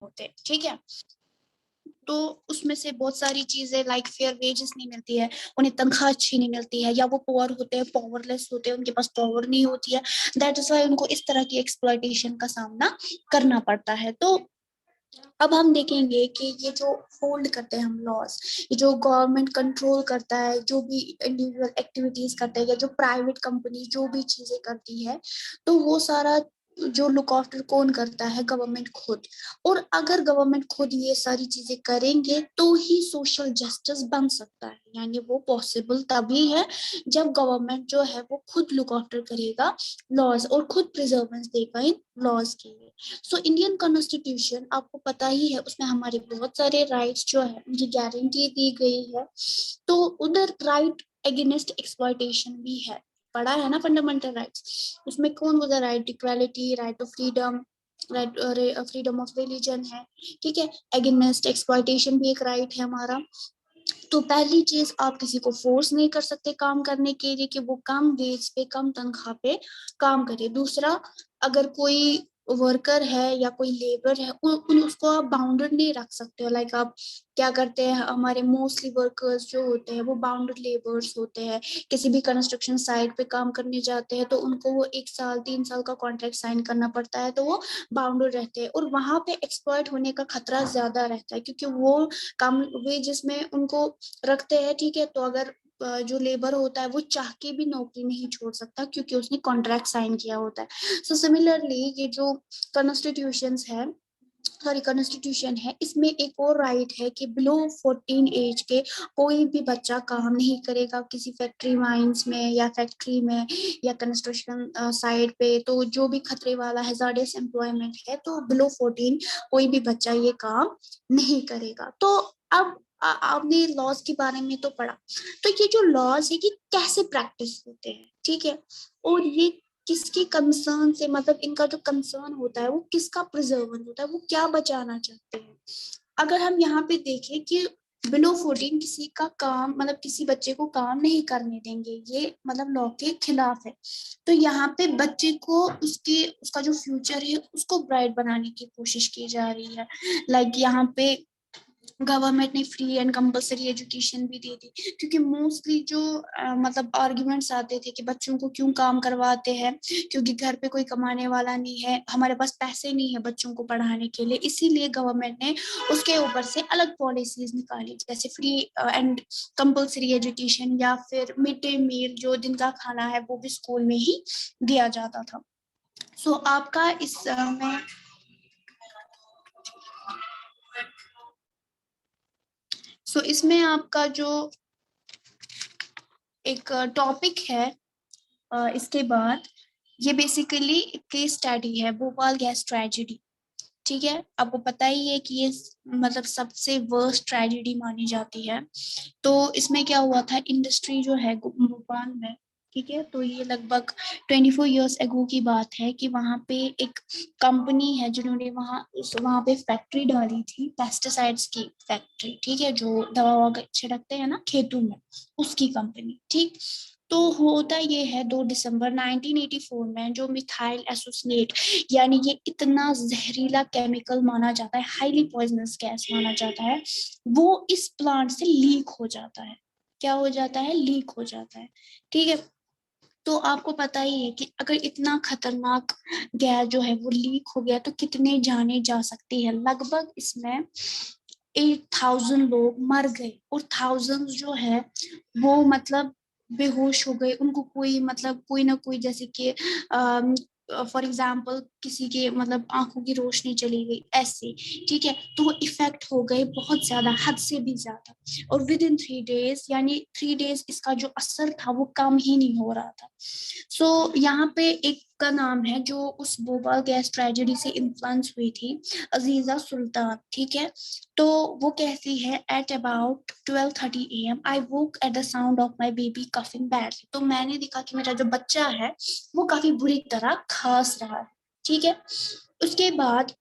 होते हैं, ठीक है। तो उसमें से बहुत सारी चीजें लाइक फेयर वेजेस नहीं मिलती है, उन्हें तनख्वाह अच्छी नहीं मिलती है, या वो पुअर होते हैं, पावरलेस होते हैं, उनके पास पावर नहीं होती है, दैट इज वाई उनको इस तरह की एक्सप्लॉयटेशन का सामना करना पड़ता है। तो अब हम देखेंगे कि ये जो होल्ड करते हैं हम लॉज, ये जो गवर्नमेंट कंट्रोल करता है, जो भी इंडिविजुअल एक्टिविटीज करते हैं, या जो प्राइवेट कंपनी जो भी चीजें करती है, तो वो सारा जो लुक आफ्टर कौन करता है, गवर्नमेंट खुद। और अगर गवर्नमेंट खुद ये सारी चीजें करेंगे तो ही सोशल जस्टिस बन सकता है, यानी वो पॉसिबल तभी है जब गवर्नमेंट जो है वो खुद लुक आफ्टर करेगा लॉज और खुद प्रिजर्वेंस देगा इन लॉज के लिए। सो इंडियन कॉन्स्टिट्यूशन आपको पता ही है, उसमें हमारे बहुत सारे राइट्स जो है उनकी गारंटी दी गई है। तो उधर राइट अगेंस्ट एक्सप्लॉयटेशन भी है, पढ़ा है ना फंडामेंटल राइट्स, उसमें कौन सा right, equality, right to freedom, right freedom of religion है, ठीक है। अगेंस्ट एक्सप्लॉयटेशन भी एक राइट है हमारा। तो पहली चीज, आप किसी को फोर्स नहीं कर सकते काम करने के लिए कि वो कम वेज पे, कम तनख्वाह पे काम करे। दूसरा, अगर कोई वर्कर है या कोई लेबर है, उसको आप बाउंडेड नहीं रख सकते हो। लाइक आप क्या करते हैं, हमारे मोस्टली वर्कर्स जो होते हैं वो बाउंडेड लेबर्स होते हैं, किसी भी कंस्ट्रक्शन साइट पे काम करने जाते हैं तो उनको वो 1 साल 3 साल का कॉन्ट्रैक्ट साइन करना पड़ता है, तो वो बाउंडेड रहते हैं। और वहां पे एक्सप्लॉइट होने का खतरा ज्यादा रहता है, क्योंकि वो कम वेजेस में उनको रखते हैं, ठीक है। तो अगर जो लेबर होता है वो चाह के भी नौकरी नहीं छोड़ सकता, क्योंकि उसने कॉन्ट्रैक्ट साइन किया होता है। सो सिमिलरली ये जो कॉन्स्टिट्यूशन है, सॉरी कॉन्स्टिट्यूशन है, इसमें एक और राइट है कि बिलो 14 एज के कोई भी बच्चा काम नहीं करेगा किसी फैक्ट्री माइंस में या फैक्ट्री में या कंस्ट्रक्शन साइट पे। तो जो भी खतरे वाला हैजार्डियस एम्प्लॉयमेंट है, तो बिलो 14 कोई भी बच्चा ये काम नहीं करेगा। तो अब आपने लॉज के बारे में तो पढ़ा, तो ये जो लॉज है ये कैसे प्रैक्टिस होते हैं, ठीक है। और ये किसके कंसर्न से, मतलब इनका जो कंसर्न होता है वो किसका प्रिजर्वन होता है, वो क्या बचाना चाहते हैं। अगर हम यहाँ पे देखें कि बिलो 14 किसी का काम, मतलब किसी बच्चे को काम नहीं करने देंगे, ये मतलब लॉ के खिलाफ है। तो यहाँ पे बच्चे को उसका जो फ्यूचर है उसको ब्राइट बनाने की कोशिश की जा रही है। लाइक यहाँ पे गवर्नमेंट ने फ्री एंड कंपलसरी एजुकेशन भी दे दी, क्योंकि मोस्टली जो मतलब आर्ग्यूमेंट्स आते थे कि बच्चों को क्यों काम करवाते हैं, क्योंकि घर पे कोई कमाने वाला नहीं है, हमारे पास पैसे नहीं है बच्चों को पढ़ाने के लिए, इसीलिए गवर्नमेंट ने उसके ऊपर से अलग पॉलिसीज निकाली, जैसे फ्री एंड कंपलसरी एजुकेशन, या फिर मिड डे मील, जो दिन का खाना है वो भी स्कूल में ही दिया जाता था। सो आपका इस में इसमें आपका जो एक टॉपिक है, इसके बाद ये बेसिकली केस स्टडी है, भोपाल गैस ट्रेजेडी, ठीक है। आपको पता ही है कि ये मतलब सबसे वर्स्ट ट्रेजेडी मानी जाती है। तो इसमें क्या हुआ था, इंडस्ट्री जो है भोपाल में, ठीक है, तो ये लगभग 24 इयर्स एगो की बात है कि वहां पे एक कंपनी है जिन्होंने वहां पे फैक्ट्री डाली थी, पेस्टिसाइड्स की फैक्ट्री, ठीक है, जो दवा छिड़कते हैं ना खेतों में, उसकी कंपनी, ठीक। तो होता ये है 2 दिसंबर 1984 में, जो मिथाइल एसोसिनेट, यानी ये इतना जहरीला केमिकल माना जाता है, हाईली पॉइजनस गैस माना जाता है, वो इस प्लांट से लीक हो जाता है। क्या हो जाता है, लीक हो जाता है, ठीक है। तो आपको पता ही है कि अगर इतना खतरनाक गैस जो है वो लीक हो गया तो कितने जाने जा सकती है। लगभग इसमें 8,000 लोग मर गए, और थाउजेंड्स जो है वो मतलब बेहोश हो गए, उनको कोई मतलब कोई ना कोई, जैसे कि फॉर एग्जाम्पल किसी के मतलब आंखों की रोशनी चली गई ऐसे, ठीक है। तो वो इफेक्ट हो गए बहुत ज्यादा, हद से भी ज्यादा, और विद इन 3 डेज, यानी 3 डेज इसका जो असर था वो कम ही नहीं हो रहा था। सो यहाँ पे एक का नाम है जो उस भोपाल गैस ट्रेजेडी से इन्फ्लुएंस हुई थी, अजीजा सुल्तान, ठीक है। तो वो कहती है, at about 12:30 AM I woke at the sound of my baby coughing badly. तो मैंने देखा कि मेरा जो बच्चा है वो काफी बुरी तरह खांस रहा है, ठीक है। उसके बाद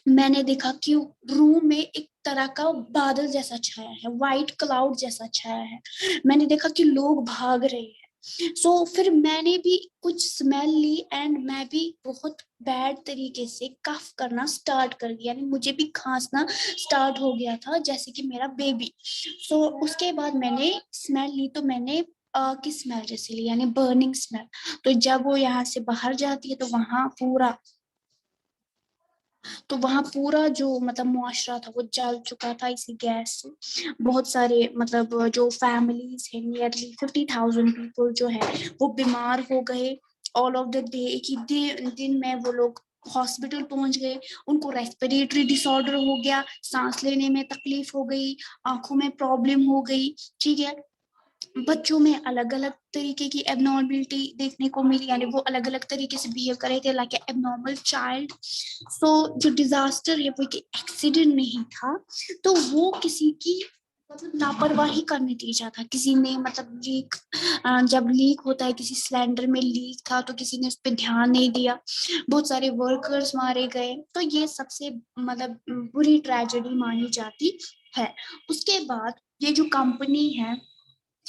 मैंने देखा कि रूम में एक तरह का बादल जैसा छाया है, व्हाइट क्लाउड जैसा छाया है। मैंने देखा कि लोग भाग रहे हैं, सो फिर मैंने भी कुछ स्मेल ली एंड मैं भी बहुत बैड तरीके से कफ करना स्टार्ट कर दिया, यानी मुझे भी खांसना स्टार्ट हो गया था जैसे कि मेरा बेबी। सो उसके बाद मैंने स्मेल ली, तो मैंने की स्मेल जैसे ली, यानी बर्निंग स्मेल। तो जब वो यहाँ से बाहर जाती है तो वहां पूरा जो मतलब मुआशरा था वो जल चुका था इसी गैस से। बहुत सारे मतलब जो फैमिलीज है, नियरली 50,000 पीपल जो है वो बीमार हो गए। ऑल ऑफ द डे, एक ही दिन में वो लोग हॉस्पिटल पहुंच गए। उनको रेस्पिरेटरी डिसऑर्डर हो गया, सांस लेने में तकलीफ हो गई, आंखों में प्रॉब्लम हो गई। ठीक है, बच्चों में अलग अलग तरीके की एबनॉर्मलिटी देखने को मिली, यानी वो अलग अलग तरीके से बिहेव कर रहे थे लाइक एबनॉर्मल चाइल्ड। सो जो डिजास्टर है वो एक एक्सीडेंट नहीं था, तो वो किसी की मतलब लापरवाही का नतीजा था। किसी ने मतलब लीक, जब लीक होता है किसी सिलेंडर में लीक था तो किसी ने उस पर ध्यान नहीं दिया, बहुत सारे वर्कर्स मारे गए। तो ये सबसे मतलब बुरी ट्रेजेडी मानी जाती है। उसके बाद ये जो कंपनी है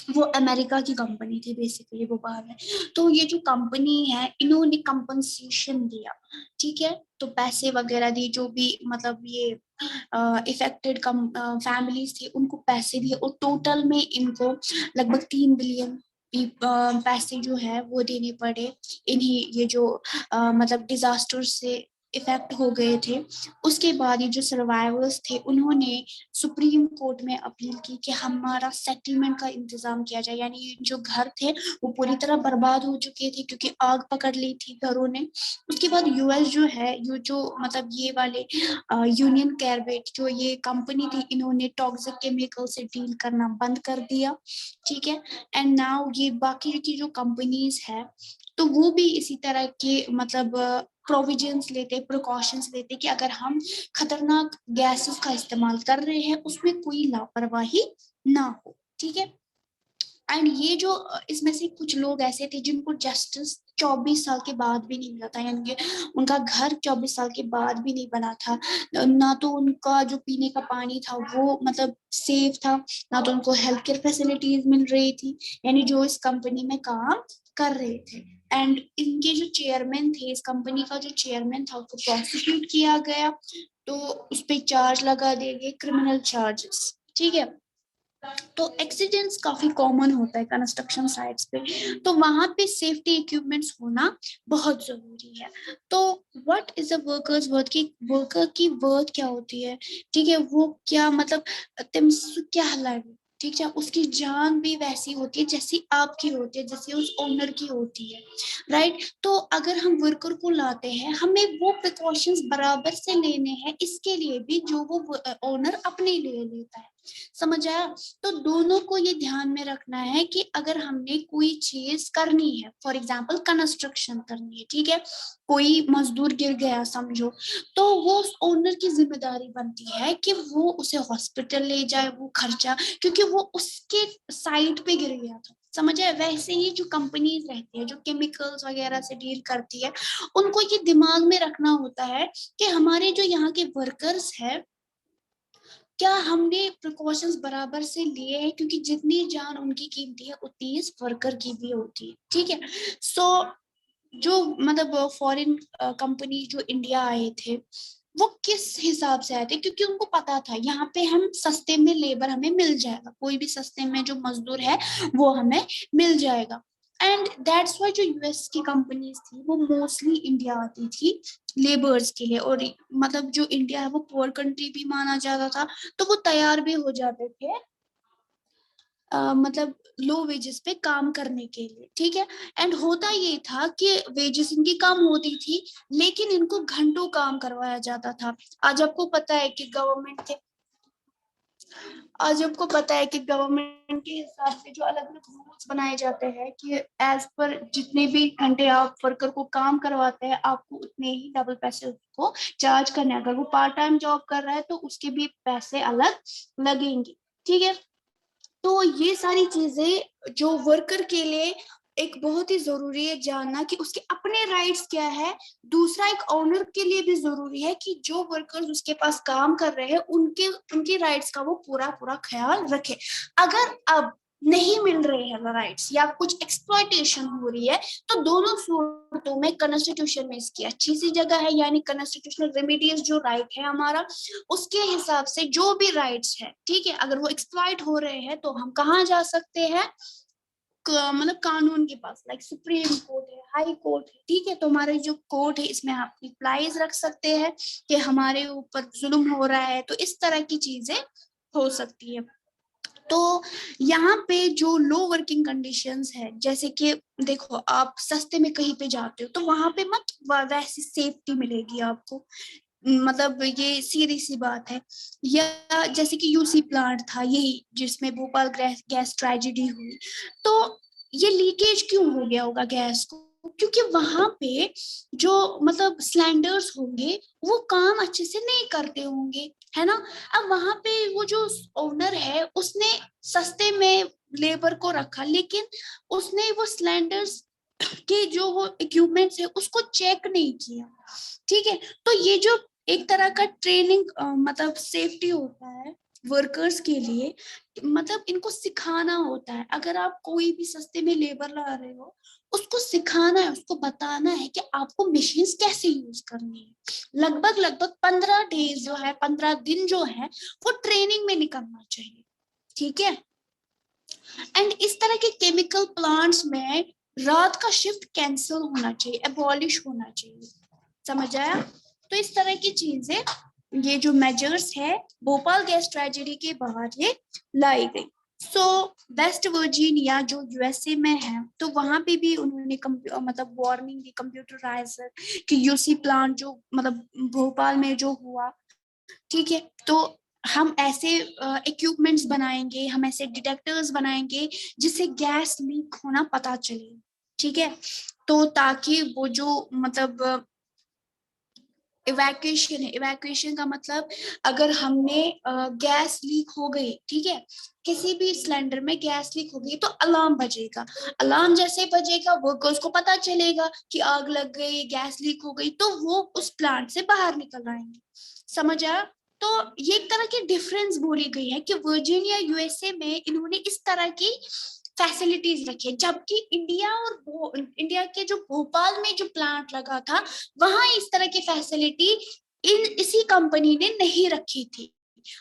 वो अमेरिका की कंपनी थी बेसिकली, वो बाहर है। तो ये जो कंपनी है इन्होंने कंपनसेशन दिया, ठीक है, तो पैसे वगैरह दिए, जो भी मतलब ये इफेक्टेड फैमिलीज थी उनको पैसे दिए, और टोटल में इनको लगभग 3 बिलियन पैसे जो है वो देने पड़े इन्हीं ये जो मतलब डिजास्टर से इफेक्ट हो गए थे। उसके बाद ये जो सर्वाइवर्स थे उन्होंने सुप्रीम कोर्ट में अपील की कि हमारा सेटलमेंट का इंतजाम किया जाए, यानी जो घर थे वो पूरी तरह बर्बाद हो चुके थे क्योंकि आग पकड़ ली थी घरों ने। उसके बाद यूएस जो है, ये जो मतलब ये वाले यूनियन कार्बाइड जो ये कंपनी थी, इन्होंने टॉक्सिक केमिकल से डील करना बंद कर दिया। ठीक है, एंड नाउ ये बाकी की जो कंपनीज है तो वो भी इसी तरह के मतलब प्रोविजंस लेते, प्रिकॉशंस लेते कि अगर हम खतरनाक गैसेस का इस्तेमाल कर रहे हैं उसमें कोई लापरवाही ना हो। ठीक है, एंड ये जो इसमें से कुछ लोग ऐसे थे जिनको जस्टिस 24 साल के बाद भी नहीं मिला था, यानी उनका घर 24 साल के बाद भी नहीं बना था। ना तो उनका जो पीने का पानी था वो मतलब सेफ था, ना तो उनको हेल्थ केयर फैसिलिटीज मिल रही थी, यानी जो इस कंपनी में काम कर रहे थे। एंड इनके जो चेयरमैन थे, इस कंपनी का जो चेयरमैन था उसको प्रोसिक्यूट किया गया, तो उस पर चार्ज लगा दिए गए, क्रिमिनल चार्जेस। ठीक है, तो एक्सीडेंट्स काफी कॉमन होता है कंस्ट्रक्शन साइट्स पे, तो वहां पे सेफ्टी इक्विपमेंट्स होना बहुत जरूरी है। तो what is a workers worth, की वर्कर की वर्थ क्या होती है, ठीक है, वो क्या मतलब क्या हलाल, ठीक है, उसकी जान भी वैसी होती है जैसी आपकी होती है, जैसे उस ओनर की होती है, राइट। तो अगर हम वर्कर को लाते हैं हमें वो प्रिकॉशंस बराबर से लेने हैं इसके लिए भी जो वो ओनर अपने लिए लेता है। समझ आया? तो दोनों को ये ध्यान में रखना है कि अगर हमने कोई चीज करनी है, फॉर एग्जाम्पल कंस्ट्रक्शन करनी है, ठीक है, कोई मजदूर गिर गया समझो, तो वो उस ओनर की जिम्मेदारी बनती है कि वो उसे हॉस्पिटल ले जाए, वो खर्चा, क्योंकि वो उसके साइट पे गिर गया था। समझ आए? वैसे ही जो कंपनीज रहती है जो केमिकल्स वगैरह से डील करती है, उनको ये दिमाग में रखना होता है कि हमारे जो यहाँ के वर्कर्स है क्या हमने प्रिकॉशंस बराबर से लिए हैं, क्योंकि जितनी जान उनकी कीमती है उतनी इस वर्कर की भी होती है। ठीक है, सो जो मतलब फॉरेन कंपनी जो इंडिया आए थे वो किस हिसाब से आए थे, क्योंकि उनको पता था यहाँ पे हम सस्ते में लेबर हमें मिल जाएगा, कोई भी सस्ते में जो मजदूर है वो हमें मिल जाएगा। एंड दैट्स वाई जो यूएस की कंपनीज थी वो मोस्टली इंडिया आती थी लेबर्स के लिए, और मतलब जो इंडिया है वो पुअर कंट्री भी माना जाता था, तो वो तैयार भी हो जाते थे मतलब लो वेजेस पे काम करने के लिए। ठीक है, एंड होता ये था कि वेजेस इनकी कम होती थी लेकिन इनको घंटों काम करवाया जाता था। आज आपको पता है कि गवर्नमेंट के आज आपको पता है कि गवर्नमेंट के हिसाब से जो अलग अलग रूल्स बनाए जाते हैं कि एज पर जितने भी घंटे आप वर्कर को काम करवाते हैं आपको उतने ही डबल पैसे उसको चार्ज करने, अगर वो पार्ट टाइम जॉब कर रहा है तो उसके भी पैसे अलग लगेंगे। ठीक है, तो ये सारी चीजें जो वर्कर के लिए एक बहुत ही जरूरी है जानना कि उसके अपने राइट्स क्या है। दूसरा, एक ओनर के लिए भी जरूरी है कि जो वर्कर्स उसके पास काम कर रहे हैं उनके उनके राइट्स का वो पूरा पूरा ख्याल रखे। अगर अब नहीं मिल रहे हैं राइट्स या कुछ एक्सप्लॉयटेशन हो रही है, तो दोनों सूरतों में कॉन्स्टिट्यूशन में इसकी अच्छी सी जगह है, यानी कॉन्स्टिट्यूशनल रेमिडीज जो राइट है हमारा, उसके हिसाब से जो भी राइट्स है, ठीक है, अगर वो एक्सप्लॉइट हो रहे हैं तो हम कहाँ जा सकते हैं, मतलब कानून के पास, लाइक सुप्रीम कोर्ट है, हाई कोर्ट है, ठीक है, तो हमारे जो कोर्ट है इसमें आप रिप्लाईज रख सकते हैं कि हमारे ऊपर जुल्म हो रहा है, तो इस तरह की चीजें हो सकती है। तो यहाँ पे जो लो वर्किंग कंडीशंस है, जैसे कि देखो आप सस्ते में कहीं पे जाते हो तो वहां पे मत वैसी सेफ्टी मिलेगी आपको, मतलब ये सीधी सी बात है। या जैसे कि यूसी प्लांट था यही जिसमें भोपाल गैस ट्रेजेडी हुई, तो ये लीकेज क्यों हो गया होगा गैस को, क्योंकि वहां पे जो मतलब सिलेंडर्स होंगे वो काम अच्छे से नहीं करते होंगे, है ना। अब वहां पे वो जो ओनर है उसने सस्ते में लेबर को रखा, लेकिन उसने वो सिलेंडर्स के जो वो इक्विपमेंट्स है उसको चेक नहीं किया, ठीक है। तो ये जो एक तरह का ट्रेनिंग मतलब सेफ्टी होता है वर्कर्स के लिए, मतलब इनको सिखाना होता है, अगर आप कोई भी सस्ते में लेबर ला रहे हो उसको सिखाना है, उसको बताना है कि आपको मशीन्स कैसे यूज करनी है। लगभग लगभग 15 डेज जो है, 15 दिन जो है वो ट्रेनिंग में निकलना चाहिए, ठीक है। एंड इस तरह के केमिकल प्लांट्स में रात का शिफ्ट कैंसिल होना चाहिए, एबॉलिश होना चाहिए, समझ आया। तो इस तरह की चीजें, ये जो मेजर्स है भोपाल गैस ट्रेजेडी के बाद ये लाई गई। सो वेस्ट वर्जीनिया जो यूएसए में है, तो वहां पे भी उन्होंने मतलब वार्निंग दी कंप्यूटराइजर कि यूसी प्लांट जो मतलब भोपाल में जो हुआ, ठीक है, तो हम ऐसे इक्विपमेंट्स बनाएंगे, हम ऐसे डिटेक्टर्स बनाएंगे जिससे गैस लीक होना पता चले, ठीक है। तो ताकि वो जो मतलब इवैक्यूएशन है, इवैक्यूएशन का मतलब अगर हमने गैस लीक हो गई, ठीक है, किसी भी सिलेंडर में गैस लीक हो गई तो अलार्म बजेगा, अलार्म जैसे बजेगा वर्कर्स को पता चलेगा कि आग लग गई, गैस लीक हो गई, तो वो उस प्लांट से बाहर निकल आएंगे, समझ आया। तो ये एक तरह की डिफरेंस बोली गई है कि वर्जीनिया यूएसए में इन्होंने इस तरह की फैसिलिटीज रखी है, जबकि इंडिया और इंडिया के जो भोपाल में जो प्लांट लगा था वहां इस तरह की फैसिलिटी इन इसी कंपनी ने नहीं रखी थी,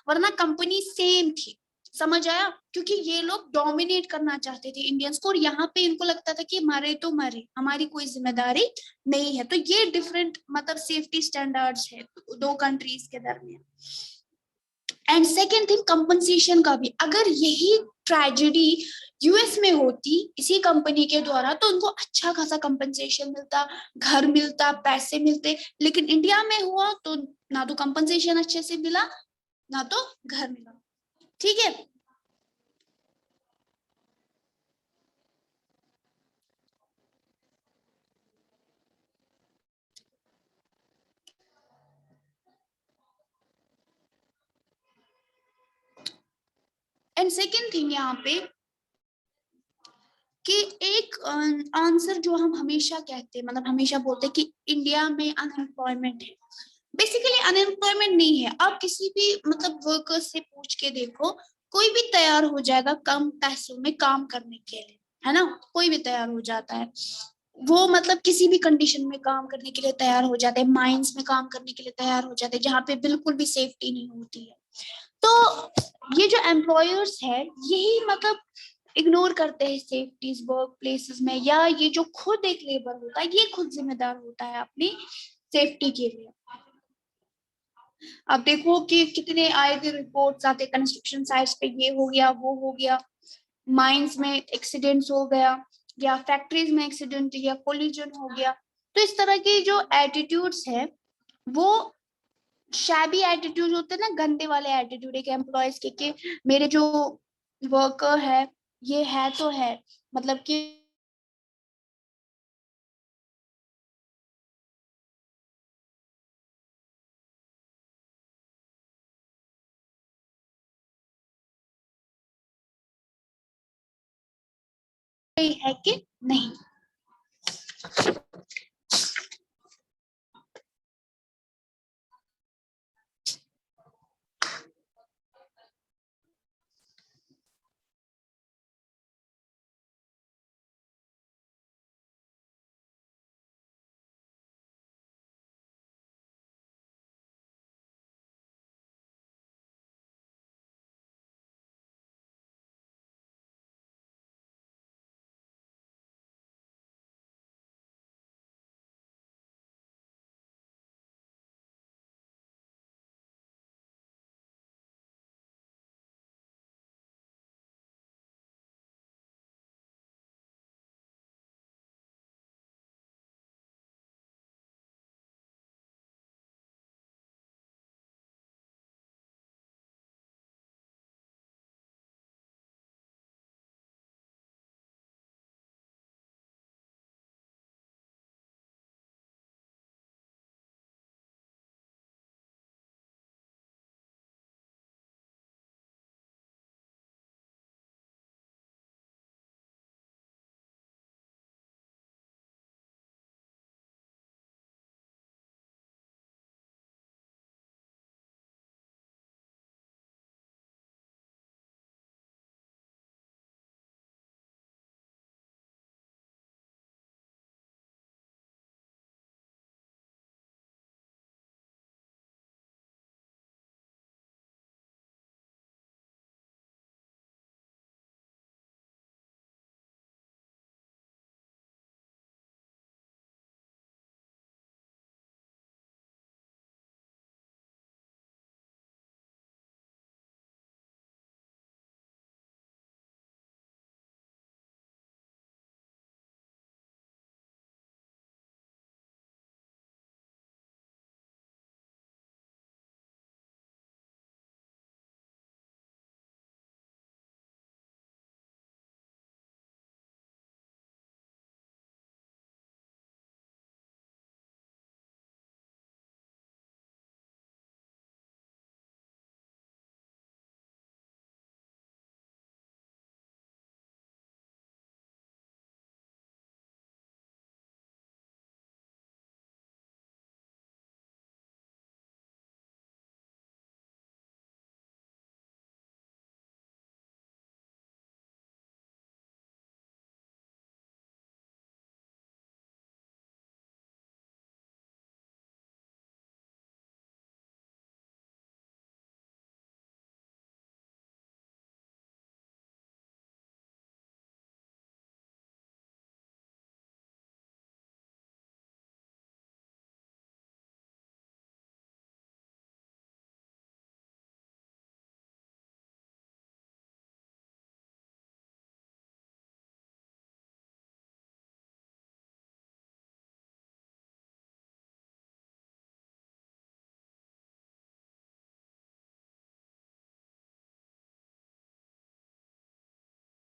वरना कंपनी सेम थी, समझ आया। क्योंकि ये लोग डोमिनेट करना चाहते थे इंडियंस को, और यहाँ पे इनको लगता था कि मरे तो मरे, हमारी कोई जिम्मेदारी नहीं है। तो ये डिफरेंट मतलब सेफ्टी स्टैंडर्ड्स है दो कंट्रीज के दरमियान। एंड सेकेंड थिंग कंपनसेशन का भी, अगर यही ट्रेजेडी यूएस में होती इसी कंपनी के द्वारा तो उनको अच्छा खासा कंपनसेशन मिलता, घर मिलता, पैसे मिलते, लेकिन इंडिया में हुआ तो ना तो कंपनसेशन अच्छे से मिला ना तो घर मिला, ठीक है। एंड सेकेंड थिंग यहाँ पे कि एक आंसर जो हम हमेशा कहते हैं, मतलब हमेशा बोलते हैं कि इंडिया में अनएम्प्लॉयमेंट है, बेसिकली अनएम्प्लॉयमेंट नहीं है। आप किसी भी मतलब वर्कर से पूछ के देखो, कोई भी तैयार हो जाएगा कम पैसों में काम करने के लिए, है ना, कोई भी तैयार हो जाता है, वो मतलब किसी भी कंडीशन में काम करने के लिए तैयार हो जाते हैं, माइंस में काम करने के लिए तैयार हो जाते हैं जहाँ पे बिल्कुल भी सेफ्टी नहीं होती है। तो ये जो एम्प्लॉयर्स है यही मतलब इग्नोर करते हैं सेफ्टीज वर्क प्लेसेस में, या ये जो खुद एक लेबर होता है ये खुद जिम्मेदार होता है अपनी सेफ्टी के लिए। अब देखो कि कितने आए थे रिपोर्ट्स आते कंस्ट्रक्शन साइट्स पे, ये हो गया वो हो गया, माइंस में एक्सीडेंट्स हो गया, या फैक्ट्रीज में एक्सीडेंट या कोलिजन हो गया। तो इस तरह के जो एटीट्यूड्स है वो शैबी एटीट्यूड होते हैं ना, गंदे वाले एटीट्यूड एक एम्प्लॉयज के कि मेरे जो वर्कर है ये है तो है, मतलब कि है कि नहीं।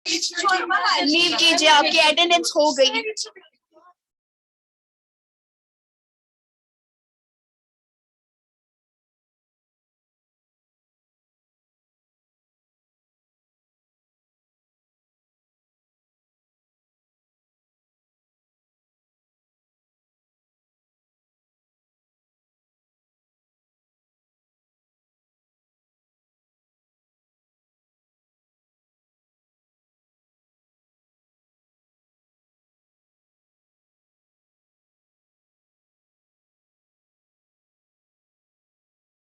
लीव कीजिए, आपकी अटेंडेंस हो गई।